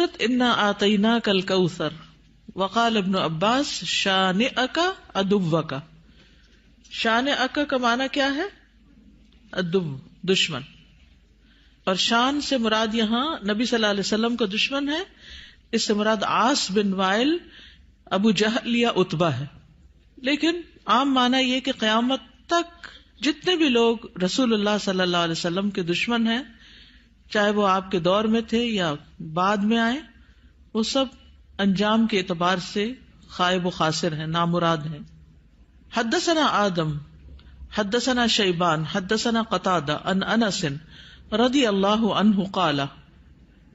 صورت انا آتیناک الکوثر وقال ابن عباس شانئک عدوک. شانئک کا معنی کیا ہے؟ عدو، دشمن. اور شان سے مراد یہاں نبی صلی اللہ علیہ وسلم کا دشمن ہے. اس سے مراد عاص بن وائل، ابو جہل یا عتبہ ہے. لیکن عام معنی یہ کہ قیامت تک جتنے بھی لوگ رسول اللہ صلی اللہ علیہ وسلم کے دشمن ہیں، چاہے وہ آپ کے دور میں تھے یا بعد میں آئے، وہ سب انجام کے اعتبار سے خائب و خاسر ہیں، نامراد ہیں. حدثنا آدم حدثنا شیبان حدثنا قتادہ عن انس رضی اللہ عنہ قال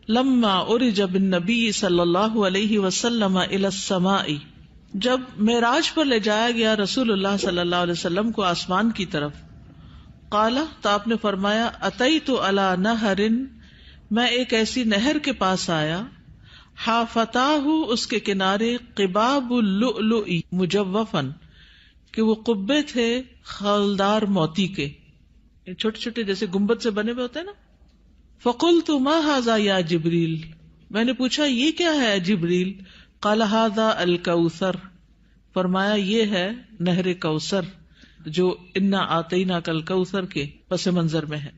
لما عرج بالنبی صلی اللہ علیہ وسلم الی السماء، جب معراج پر لے جایا گیا رسول اللہ صلی اللہ علیہ وسلم کو آسمان کی طرف، قال تو آپ نے فرمایا اتیت علی نہر، میں ایک ایسی نہر کے پاس آیا، حافتاہ اس کے کنارے قباب اللؤلؤ مجوفا، کہ وہ قبے تھے خالدار موتی کے، چھوٹے چھوٹے جیسے گنبد سے بنے ہوئے ہوتے ہیں نا. فقلت ما ھذا یا جبریل، میں نے پوچھا یہ کیا ہے جبریل؟ قال ھذا الکوثر، فرمایا یہ ہے نہر کوثر جو انا آتیناک الکوثر کے پس منظر میں ہے.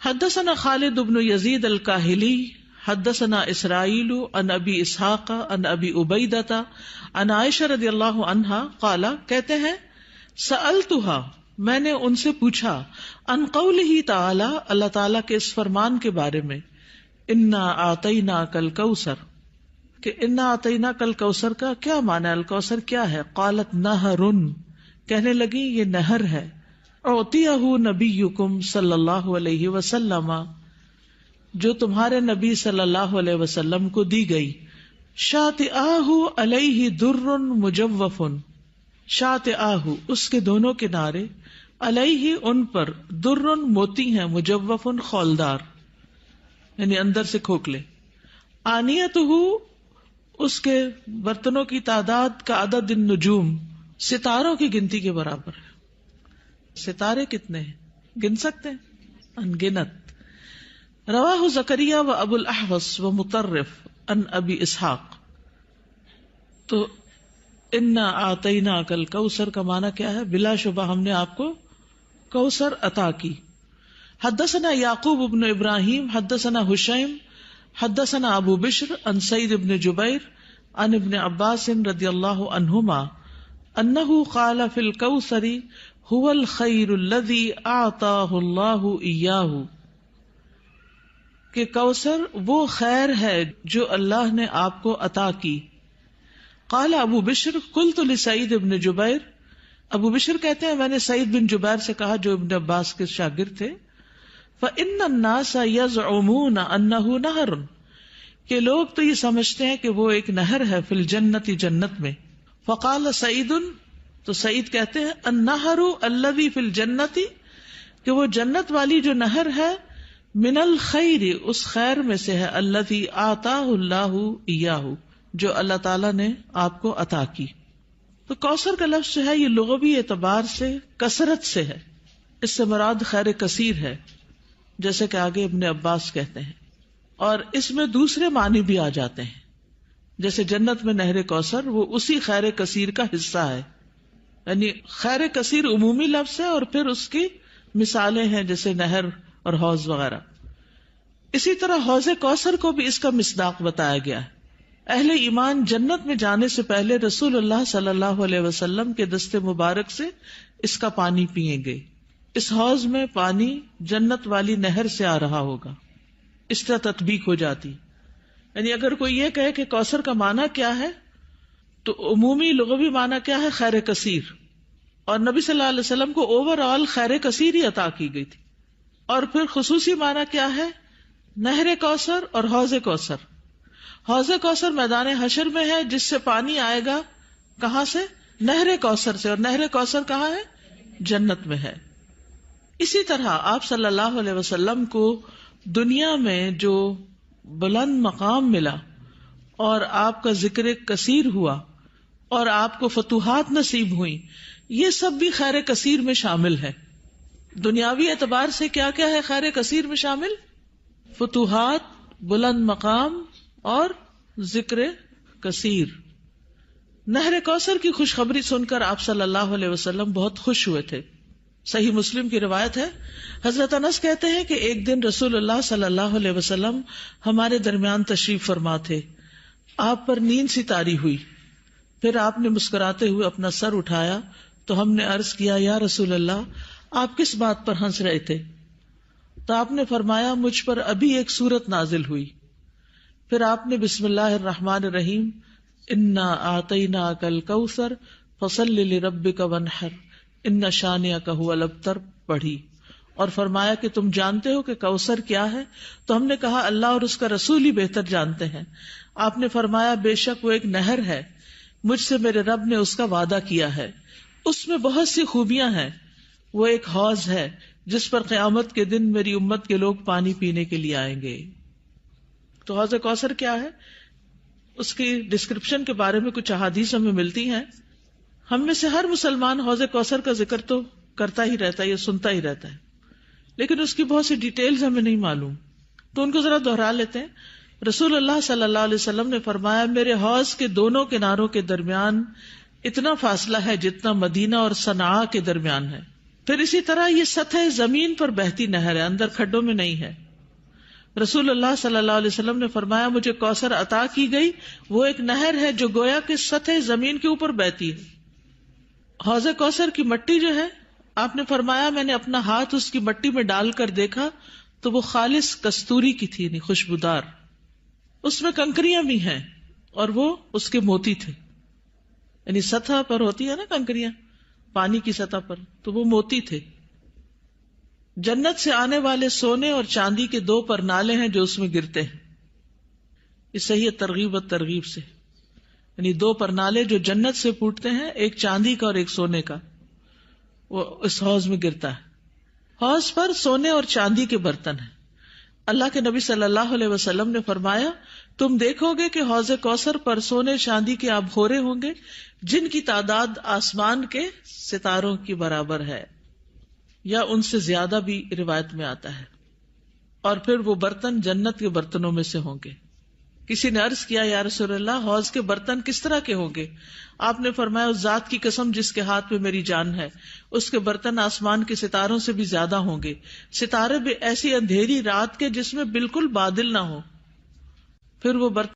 حدثنا خالد بن یزید الکاہلی حدثنا اسرائیل عن ابی اسحاق عن ابی عبیدہ عن عائشہ رضی اللہ عنہا قال، کہتے ہیں سألتها، میں نے ان سے پوچھا، عن قولہ تعالی، اللہ تعالیٰ کے اس فرمان کے بارے میں، انا آتیناک الکوثر، کہ انا آتیناک الکوثر کا کیا معنی ہے؟ الکوثر کیا ہے؟ قالت نہر، کہنے لگی یہ نہر ہے، اعطیہ نبیکم صلی اللہ علیہ وسلم، جو تمہارے نبی صلی اللہ علیہ وسلم کو دی گئی. شاطئاہ علیہ در مجوف، شاطئاہ اس کے دونوں کنارے، علیہ ان پر، در موتی ہیں، مجوف خولدار یعنی اندر سے کھوکھلے. آنیتہ اس کے برتنوں کی تعداد کا عدد النجوم، ستاروں کی گنتی کے برابر ہے. ستارے کتنے ہیں گن سکتے ہیں؟ انگنت. رواہ زکریا و ابو الاحوص و مطرف عن ابی اسحاق. تو انا آتیناک الکوثر کا معنی کیا ہے؟ بلا شبہ ہم نے آپ کو کوثر عطا کی. حدثنا یعقوب بن ابراہیم حدثنا حشیم حدثنا ابو بشر عن سعید بن جبیر عن ابن عباس رضی اللہ عنہما انہ قال فی الکوثر هو الخیر الذی اعطاہ اللہ ایاہ، کہ کوثر وہ خیر ہے جو اللہ نے آپ کو عطا کی. قال ابو بشر قلت لسعید بن جبیر، ابو بشر کہتے ہیں میں نے سعید بن جبیر سے کہا جو ابن عباس کے شاگرد تھے، فإن الناس يزعمون انه نہر، کہ لوگ تو یہ سمجھتے ہیں کہ وہ ایک نہر ہے، فی الجنت جنت میں. فقال سعید، تو سعید کہتے ہیں النہر الذی فی الجنت، کہ وہ جنت والی جو نہر ہے، من الخیر اس خیر میں سے ہے، الذی آتاہ اللہ ایاہ جو اللہ تعالیٰ نے آپ کو عطا کی. تو کوثر کا لفظ جو ہے یہ لغوی اعتبار سے کثرت سے ہے، اس سے مراد خیر کثیر ہے، جیسے کہ آگے ابن عباس کہتے ہیں. اور اس میں دوسرے معنی بھی آ جاتے ہیں، جیسے جنت میں نہر کوثر وہ اسی خیر کثیر کا حصہ ہے. یعنی خیر کثیر عمومی لفظ ہے اور پھر اس کی مثالیں ہیں جیسے نہر اور حوض وغیرہ. اسی طرح حوض کوثر کو بھی اس کا مصداق بتایا گیا ہے. اہل ایمان جنت میں جانے سے پہلے رسول اللہ صلی اللہ علیہ وسلم کے دست مبارک سے اس کا پانی پیئیں گے. اس حوض میں پانی جنت والی نہر سے آ رہا ہوگا، اس طرح تطبیق ہو جاتی. یعنی اگر کوئی یہ کہے کہ کوثر کا معنی کیا ہے، تو عمومی لغوی معنی کیا ہے؟ خیر کثیر. اور نبی صلی اللہ علیہ وسلم کو اوور آل خیر کثیر ہی عطا کی گئی تھی. اور پھر خصوصی معنی کیا ہے؟ نہر کوثر اور حوض کوثر. حوض کوثر میدان حشر میں ہے، جس سے پانی آئے گا کہاں سے؟ نہر کوثر سے. اور نہر کوثر کہاں ہے؟ جنت میں ہے. اسی طرح آپ صلی اللہ علیہ وسلم کو دنیا میں جو بلند مقام ملا اور آپ کا ذکر کثیر ہوا اور آپ کو فتوحات نصیب ہوئی، یہ سب بھی خیر کثیر میں شامل ہے. دنیاوی اعتبار سے کیا کیا ہے خیر کثیر میں شامل؟ فتوحات، بلند مقام اور ذکر کثیر. نہر کوثر کی خوشخبری سن کر آپ صلی اللہ علیہ وسلم بہت خوش ہوئے تھے. صحیح مسلم کی روایت ہے, حضرت انس کہتے ہیں کہ ایک دن رسول اللہ صلی اللہ علیہ وسلم ہمارے درمیان تشریف فرما تھے. آپ پر نیند سی طاری ہوئی, پھر آپ نے مسکراتے ہوئے اپنا سر اٹھایا تو ہم نے عرض کیا, یا رسول اللہ, آپ کس بات پر ہنس رہے تھے؟ تو آپ نے فرمایا, مجھ پر ابھی ایک سورت نازل ہوئی. پھر آپ نے بسم اللہ الرحمن الرحیم انا اعطیناک الکوثر فصل لربک وانحر ان شانئک ھو الابتر پڑھی, اور فرمایا کہ تم جانتے ہو کہ کوثر کیا ہے؟ تو ہم نے کہا, اللہ اور اس کا رسول ہی بہتر جانتے ہیں. آپ نے فرمایا, بے شک وہ ایک نہر ہے, مجھ سے میرے رب نے اس کا وعدہ کیا ہے, اس میں بہت سی خوبیاں ہیں. وہ ایک حوض ہے جس پر قیامت کے دن میری امت کے لوگ پانی پینے کے لیے آئیں گے. تو حوض کوثر کیا ہے, اس کی ڈسکرپشن کے بارے میں کچھ احادیث ہمیں ملتی ہیں. ہم میں سے ہر مسلمان حوض کوثر کا ذکر تو کرتا ہی رہتا ہے یا سنتا ہی رہتا ہے, لیکن اس کی بہت سی ڈیٹیلز ہمیں نہیں معلوم, تو ان کو ذرا دوہرا لیتے ہیں. رسول اللہ صلی اللہ علیہ وسلم نے فرمایا, میرے حوض کے دونوں کناروں کے درمیان اتنا فاصلہ ہے جتنا مدینہ اور صنعاء کے درمیان ہے. پھر اسی طرح یہ سطح زمین پر بہتی نہر ہے, اندر کھڈوں میں نہیں ہے. رسول اللہ صلی اللہ علیہ وسلم نے فرمایا, مجھے کوثر عطا کی گئی, وہ ایک نہر ہے جو گویا کہ سطح زمین کے اوپر بہتی ہے. حوض کوثر کی مٹی جو ہے, آپ نے فرمایا, میں نے اپنا ہاتھ اس کی مٹی میں ڈال کر دیکھا تو وہ خالص کستوری کی تھی, یعنی خوشبودار. اس میں کنکریاں بھی ہیں اور وہ اس کے موتی تھے, یعنی سطح پر ہوتی ہے نا کنکریاں پانی کی سطح پر, تو وہ موتی تھے. جنت سے آنے والے سونے اور چاندی کے 2 پرنالے ہیں جو اس میں گرتے ہیں. اس صحیح ترغیب و ترغیب سے, یعنی 2 پرنالے جو جنت سے پھوٹتے ہیں, ایک چاندی کا اور ایک سونے کا, وہ اس حوض میں گرتا ہے. حوض پر سونے اور چاندی کے برتن ہیں. اللہ کے نبی صلی اللہ علیہ وسلم نے فرمایا, تم دیکھو گے کہ حوض کوثر پر سونے چاندی کے آبخورے ہوں گے جن کی تعداد آسمان کے ستاروں کی برابر ہے, یا ان سے زیادہ بھی روایت میں آتا ہے. اور پھر وہ برتن جنت کے برتنوں میں سے ہوں گے. کسی نے عرض کیا, یا رسول اللہ, حوض کے برتن کس طرح کے ہوں گے؟ آپ نے فرمایا, اس ذات کی قسم جس کے ہاتھ میں میری جان ہے, اس کے برتن آسمان کے ستاروں سے بھی زیادہ ہوں گے. ستارے بھی ایسی اندھیری رات کے جس میں بالکل بادل نہ ہو. پھر وہ برتن